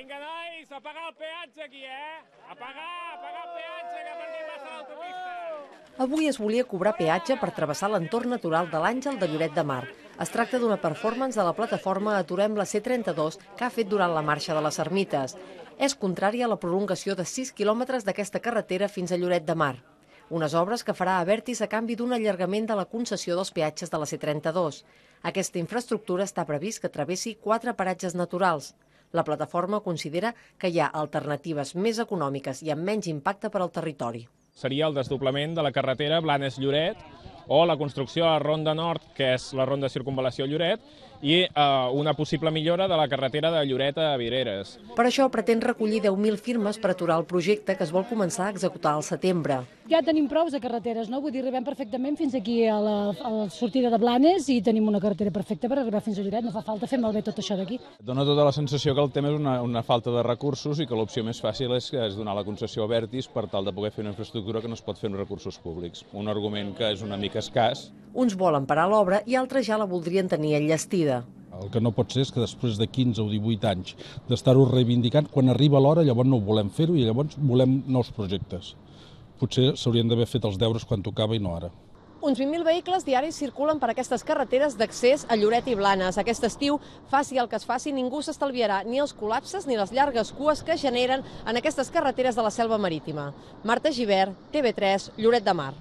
Vinga, nois, a pagar el peatge aquí, A pagar el peatge, que per aquí passa l'autopista. Avui es volia cobrar peatge per travessar l'entorn natural de l'Àngel de Lloret de Mar. Es tracta d'una performance de la plataforma Aturem la C32 que ha fet durant la marxa de les Ermites. És contrària a la prolongació de 6 quilòmetres d'aquesta carretera fins a Lloret de Mar. Unes obres que farà Abertis a canvi d'un allargament de la concessió dels peatges de la C32. Aquesta infraestructura està previst que travessi 4 paratges naturals. La plataforma considera que hi ha alternatives més econòmiques i amb menys impacte per al territori. Seria el desdoblament de la carretera Blanes-Lloret o la construcció a la Ronda Nord, que és la Ronda Circunvalació Lloret, i una possible millora de la carretera de Lloret a Vidreres. Per això pretén recollir 10.000 firmes per aturar el projecte que es vol començar a executar al setembre. Ja tenim prous de carreteres, no? Vull dir, arribem perfectament fins aquí a la sortida de Blanes i tenim una carretera perfecta per arribar fins a Lloret. No fa falta fer malbé tot això d'aquí. Dóna tota la sensació que el tema és una falta de recursos i que l'opció més fàcil és donar la concessió a Abertis per tal de poder fer una infraestructura que no es pot fer amb recursos públics. Un argument que és una mica escàs. Uns volen parar l'obra i altres ja la voldrien tenir enllestida. El que no pot ser és que després de 15 o 18 anys d'estar-ho reivindicant, quan arriba l'hora llavors no ho volem fer-ho i llavors volem nous projectes. Potser s'haurien d'haver fet els deures quan tocava i no ara. Uns 20.000 vehicles diaris circulen per aquestes carreteres d'accés a Lloret i Blanes. Aquest estiu, faci el que es faci, ningú s'estalviarà ni els col·lapses ni les llargues cues que generen en aquestes carreteres de la Selva Marítima. Marta Gibert, TV3, Lloret de Mar.